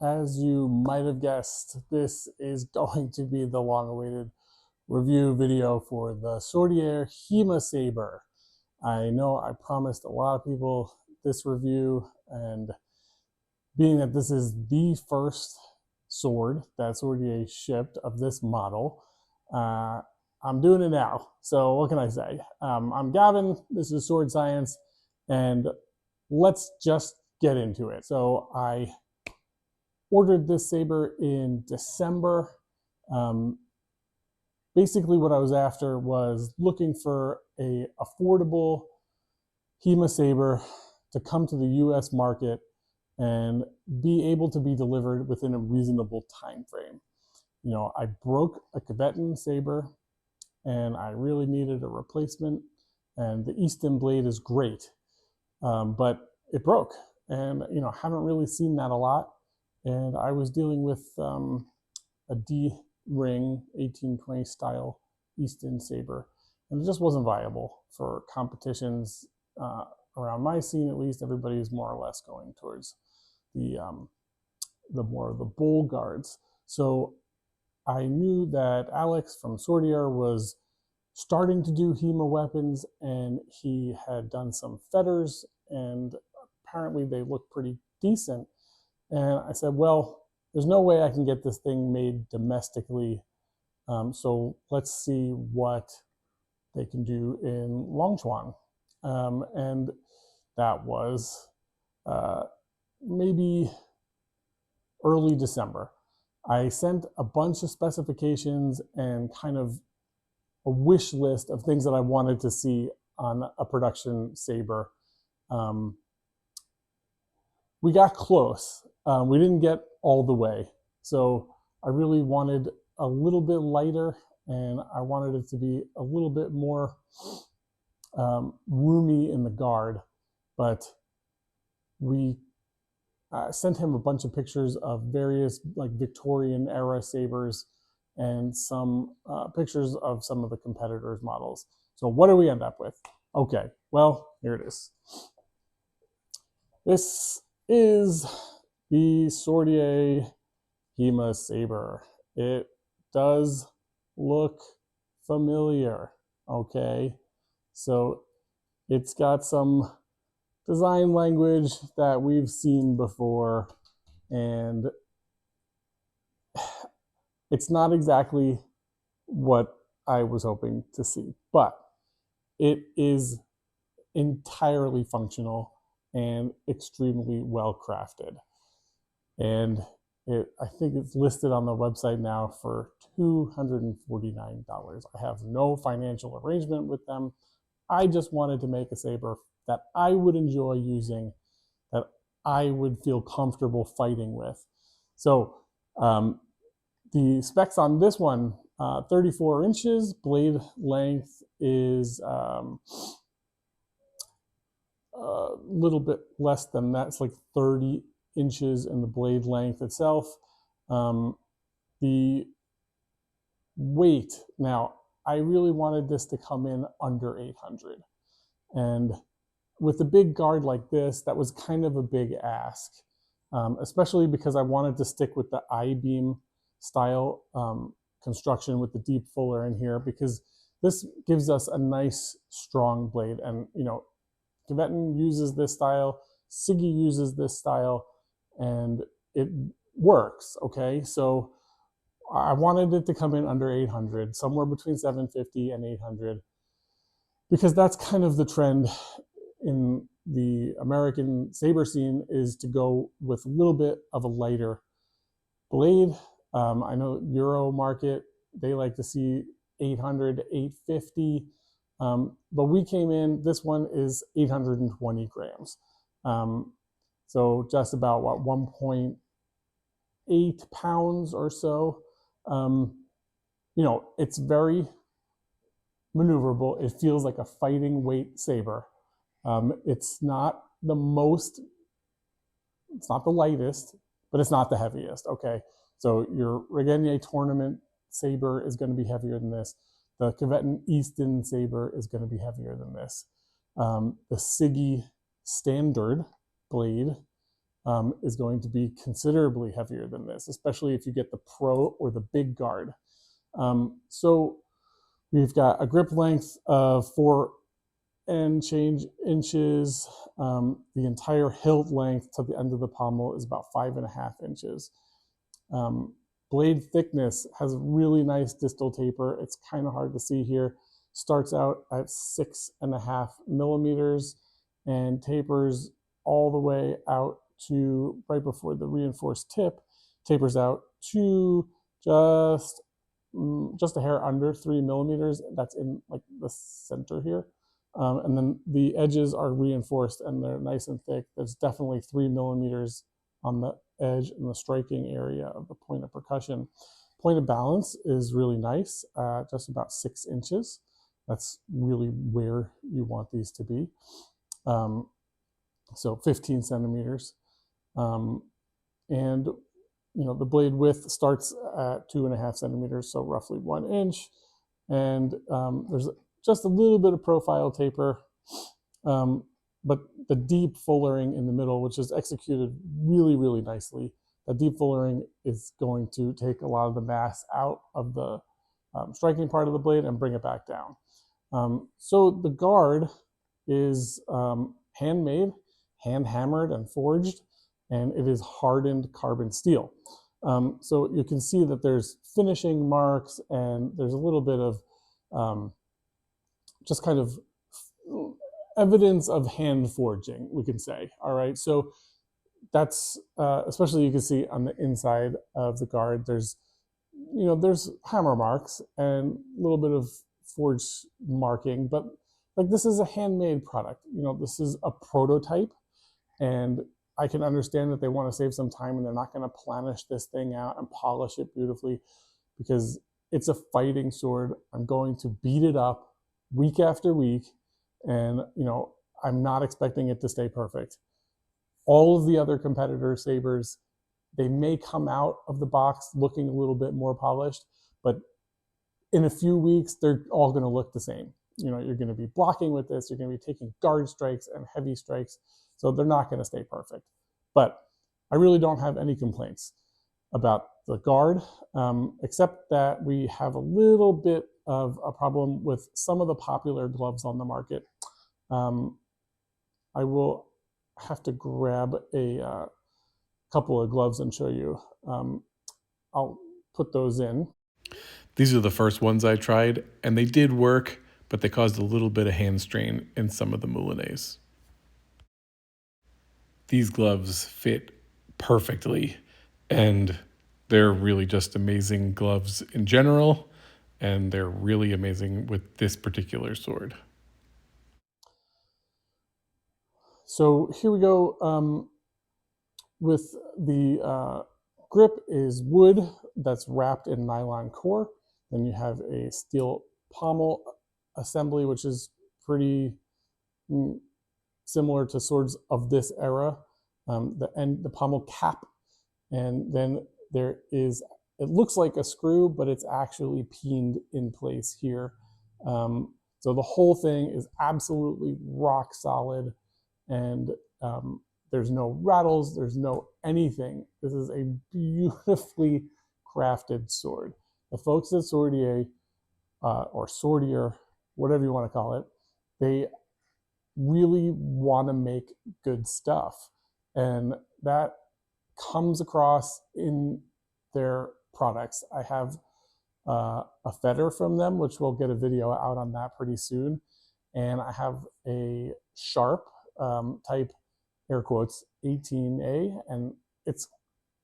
As you might have guessed, this is going to be the long-awaited review video for the Swordier HEMA Saber. I know I promised a lot of people this review, and being that this is the first sword that Swordier shipped of this model, I'm doing it now. So what can I say? I'm Gavin, this is Sword Science, and let's just get into it. So I ordered this saber in December. Basically what I was after was looking for a affordable HEMA saber to come to the US market and be able to be delivered within a reasonable time frame. You know, I broke a Tibetan saber and I really needed a replacement, and the Easton blade is great, but it broke, and you know, haven't really seen that a lot. And I was dealing with a D-ring 1820 style Easton saber, and it just wasn't viable for competitions around my scene. At least everybody's more or less going towards the more of the bull guards. So I knew that Alex from Swordier was starting to do HEMA weapons, and he had done some fetters, and apparently they look pretty decent. And I said, well, there's no way I can get this thing made domestically, so let's see what they can do in Longchuan. And that was maybe early December. I sent a bunch of specifications and kind of a wish list of things that I wanted to see on a production saber. We got close. We didn't get all the way. So I really wanted a little bit lighter, and I wanted it to be a little bit more roomy in the guard. But we sent him a bunch of pictures of various like Victorian era sabers and some pictures of some of the competitors' models. So what do we end up with? Okay, well, here it is. This is the Swordier HEMA Saber. It does look familiar, okay? So it's got some design language that we've seen before, and it's not exactly what I was hoping to see, but it is entirely functional and extremely well crafted. And I think it's listed on the website now for $249. I have no financial arrangement with them. I just wanted to make a saber that I would enjoy using, that I would feel comfortable fighting with. So the specs on this one, 34 inches, blade length is a little bit less than that. It's like 30 inches in the blade length itself. The weight, now I really wanted this to come in under 800, and with a big guard like this, that was kind of a big ask, especially because I wanted to stick with the I-beam style construction with the deep fuller in here, because this gives us a nice strong blade. And you know, Tibetan uses this style, Siggy uses this style, and it works, okay? So I wanted it to come in under 800, somewhere between 750 and 800, because that's kind of the trend in the American saber scene, is to go with a little bit of a lighter blade. I know Euro market, they like to see 800 to 850, but we came in, this one is 820 grams. So just about what, 1.8 pounds or so. You know, it's very maneuverable. It feels like a fighting weight saber. It's not the lightest, but it's not the heaviest, okay? So your Regenier tournament saber is going to be heavier than this. The Tibetan Easton saber is going to be heavier than this. The Siggy standard blade is going to be considerably heavier than this, especially if you get the Pro or the big guard. So we've got a grip length of 4 and change inches. The entire hilt length to the end of the pommel is about 5.5 inches. Blade thickness has a really nice distal taper. It's kind of hard to see here. Starts out at 6.5 millimeters and tapers all the way out to right before the reinforced tip, tapers out to just a hair under 3 millimeters. That's in like the center here. And then the edges are reinforced and they're nice and thick. There's definitely 3 millimeters on the edge and the striking area of the point of percussion. Point of balance is really nice, just about 6 inches. That's really where you want these to be. So 15 centimeters. And the blade width starts at 2.5 centimeters, so roughly 1 inch. And there's just a little bit of profile taper, but the deep fullering in the middle, which is executed really, really nicely, the deep fullering is going to take a lot of the mass out of the striking part of the blade and bring it back down. So the guard is handmade, hand-hammered and forged, and it is hardened carbon steel. So you can see that there's finishing marks and there's a little bit of just kind of evidence of hand forging, we can say. All right, so that's especially you can see on the inside of the guard. There's hammer marks and a little bit of forge marking, but like this is a handmade product. This is a prototype, and I can understand that they want to save some time and they're not going to planish this thing out and polish it beautifully because it's a fighting sword. I'm going to beat it up week after week, and I'm not expecting it to stay perfect. All of the other competitor sabers, they may come out of the box looking a little bit more polished, but in a few weeks, they're all going to look the same. You're going to be blocking with this, you're going to be taking guard strikes and heavy strikes, so they're not going to stay perfect. But I really don't have any complaints about the guard, except that we have a little bit of a problem with some of the popular gloves on the market. I will have to grab a couple of gloves and show you. I'll put those in. These are the first ones I tried, and they did work, but they caused a little bit of hand strain in some of the moulinets. These gloves fit perfectly, and they're really just amazing gloves in general, and they're really amazing with this particular sword. So here we go. With the grip is wood that's wrapped in nylon core. Then you have a steel pommel assembly, which is pretty similar to swords of this era. The pommel cap, and then there is, it looks like a screw, but it's actually peened in place here. So the whole thing is absolutely rock solid, and there's no rattles, there's no anything. This is a beautifully crafted sword. The folks at Swordier, or Swordier, whatever you want to call it, they really want to make good stuff. And that comes across in their products. I have a fetter from them, which we'll get a video out on that pretty soon. And I have a sharp type, air quotes, 18A, and it's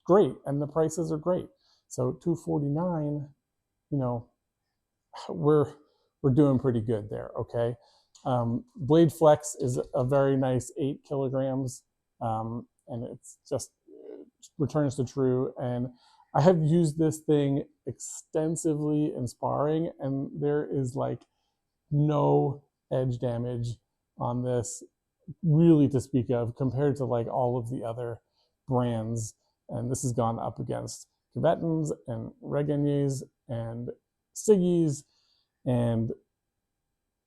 great. And the prices are great. So $249, we're doing pretty good there, okay? Blade Flex is a very nice 8 kilograms, and it's just returns to true. And I have used this thing extensively in sparring, and there is like no edge damage on this really to speak of compared to like all of the other brands. And this has gone up against Tibetans and Regagnes and Siggies and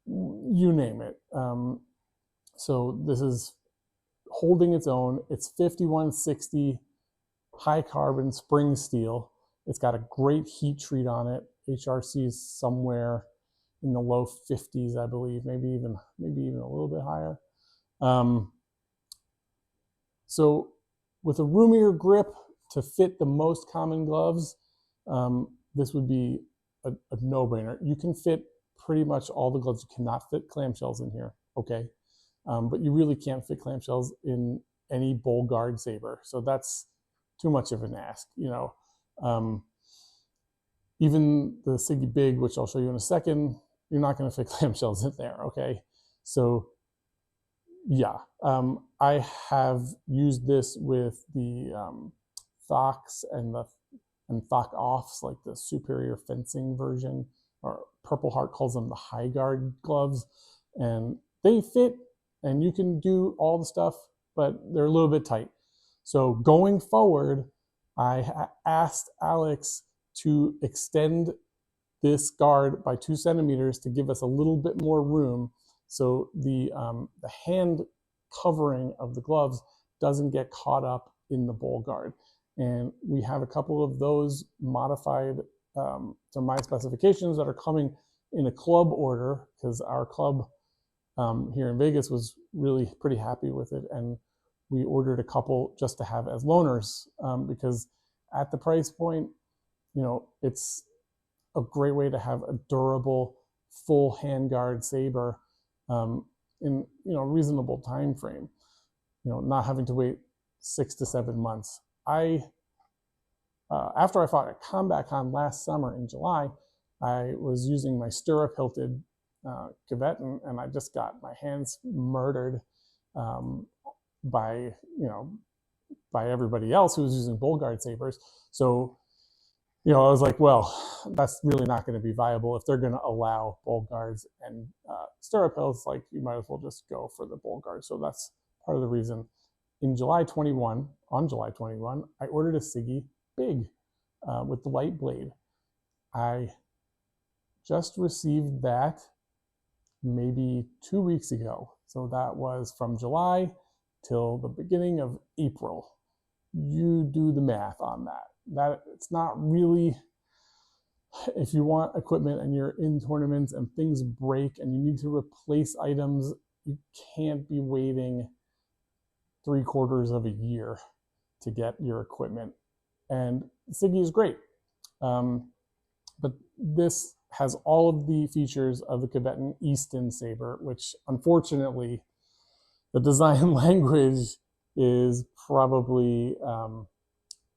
you name it. So this is holding its own. It's 5160 high carbon spring steel. It's got a great heat treat on it. HRC is somewhere in the low 50s, I believe, maybe even a little bit higher. So with a roomier grip to fit the most common gloves, this would be a no-brainer. You can fit pretty much all the gloves. You cannot fit clamshells in here, okay? But you really can't fit clamshells in any bowl guard saber. So that's too much of an ask, you know. Even the Siggy Big, which I'll show you in a second, you're not going to fit clamshells in there, okay? So yeah, I have used this with the Thox and Thock Offs, like the superior fencing version, or Purple Heart calls them the high guard gloves, and they fit, and you can do all the stuff, but they're a little bit tight. So going forward, I asked Alex to extend this guard by 2 centimeters to give us a little bit more room, so the hand covering of the gloves doesn't get caught up in the bowl guard. And we have a couple of those modified to my specifications that are coming in a club order, because our club here in Vegas was really pretty happy with it, and we ordered a couple just to have as loaners, because at the price point, you know, it's a great way to have a durable full handguard saber in, you know, reasonable time frame, you know, not having to wait 6 to 7 months. After I fought at Combat Con last summer in July, I was using my stirrup hilted Tibetan, and I just got my hands murdered by, you know, by everybody else who was using bowl guard sabers. So, you know, I was like, well, that's really not going to be viable if they're going to allow bowl guards and stirrup hilts. Like, you might as well just go for the bowl guard. So that's part of the reason. On July 21, I ordered a Siggy Big with the light blade. I just received that maybe 2 weeks ago. So that was from July till the beginning of April. You do the math on that. That it's not really, if you want equipment and you're in tournaments and things break and you need to replace items, you can't be waiting 3/4 of a year to get your equipment. And Siggy is great, but this has all of the features of the Tibetan Easton saber, which unfortunately the design language is probably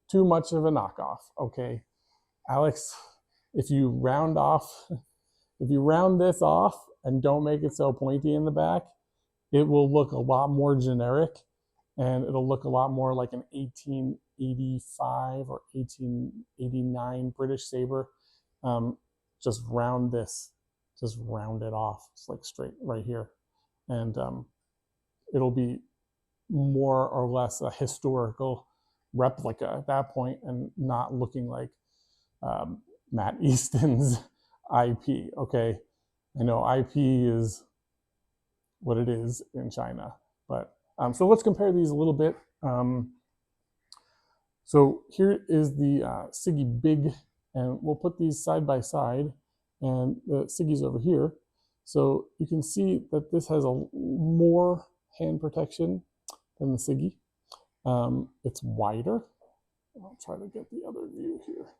too much of a knockoff. Okay, Alex, if you round this off and don't make it so pointy in the back, it will look a lot more generic, and it'll look a lot more like an 1885 or 1889 British saber. Just round it off. It's like straight right here, and it'll be more or less a historical replica at that point, and not looking like Matt Easton's IP. Okay, I know IP is what it is in China, but so let's compare these a little bit. So here is the Siggy Big, and we'll put these side by side, and the Siggy's over here. So you can see that this has a more hand protection than the Siggy. It's wider. I'll try to get the other view here.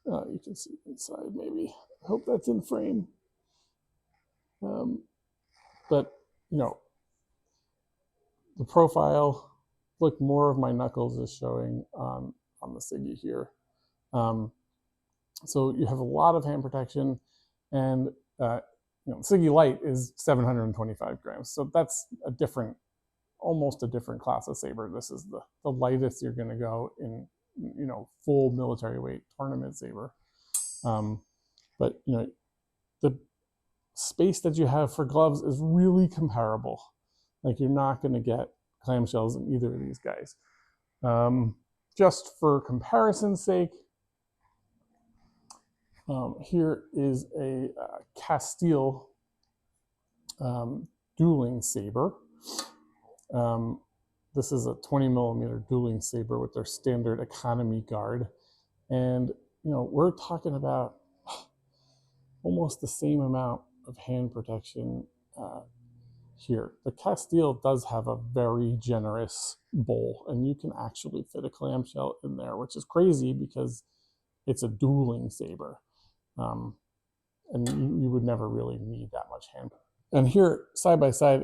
You can see inside maybe. I hope that's in frame. But, you know, the profile, look, more of my knuckles is showing on the Siggy here. So you have a lot of hand protection, and you know, Siggy Light is 725 grams. So that's almost a different class of saber. This is the lightest you're going to go in, you know, full military weight tournament saber. But, you know, the space that you have for gloves is really comparable. Like, you're not going to get clamshells in either of these guys. Just for comparison's sake, here is a Castile dueling saber. This is a 20mm dueling saber with their standard economy guard. And, we're talking about almost the same amount of hand protection here. The Castile does have a very generous bowl, and you can actually fit a clamshell in there, which is crazy because it's a dueling saber. And you would never really need that much hand. And here, side by side,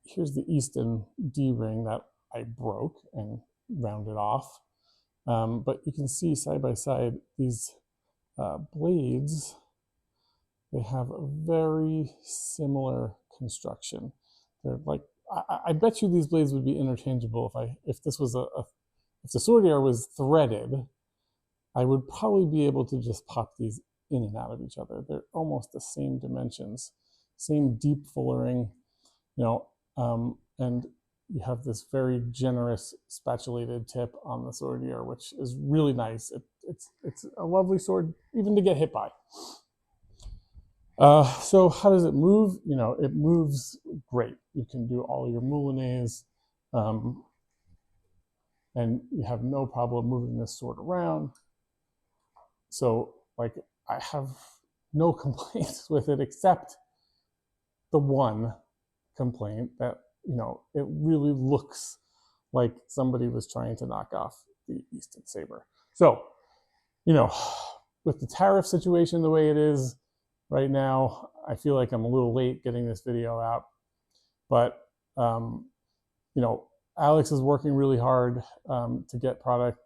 here's the Easton D-ring that I broke and rounded off. But you can see side by side these blades, they have a very similar construction. They're like, I bet you these blades would be interchangeable if this was if the Swordier was threaded. I would probably be able to just pop these in and out of each other. They're almost the same dimensions, same deep fullering, and you have this very generous spatulated tip on the Swordier, which is really nice. It's a lovely sword, even to get hit by. So how does it move? It moves great. You can do all your moulinets, and you have no problem moving this sword around. So, I have no complaints with it, except the one complaint that, it really looks like somebody was trying to knock off the Easton Saber. So, with the tariff situation the way it is right now, I feel like I'm a little late getting this video out. But, Alex is working really hard to get product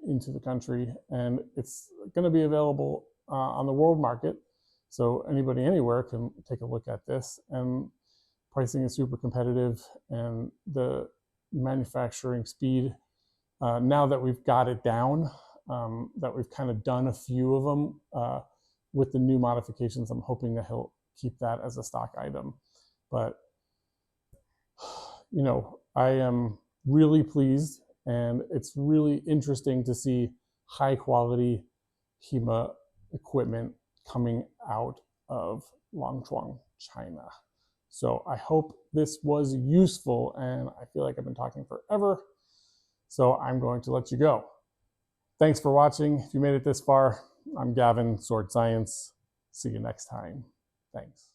into the country, and it's going to be available on the world market. So anybody anywhere can take a look at this, and pricing is super competitive, and the manufacturing speed, now that we've got it down, that we've kind of done a few of them with the new modifications, I'm hoping that he'll keep that as a stock item. But, I am really pleased, and it's really interesting to see high quality HEMA equipment coming out of Longchuang, China. So I hope this was useful, and I feel like I've been talking forever, so I'm going to let you go. Thanks for watching. If you made it this far, I'm Gavin, Sword Science. See you next time. Thanks.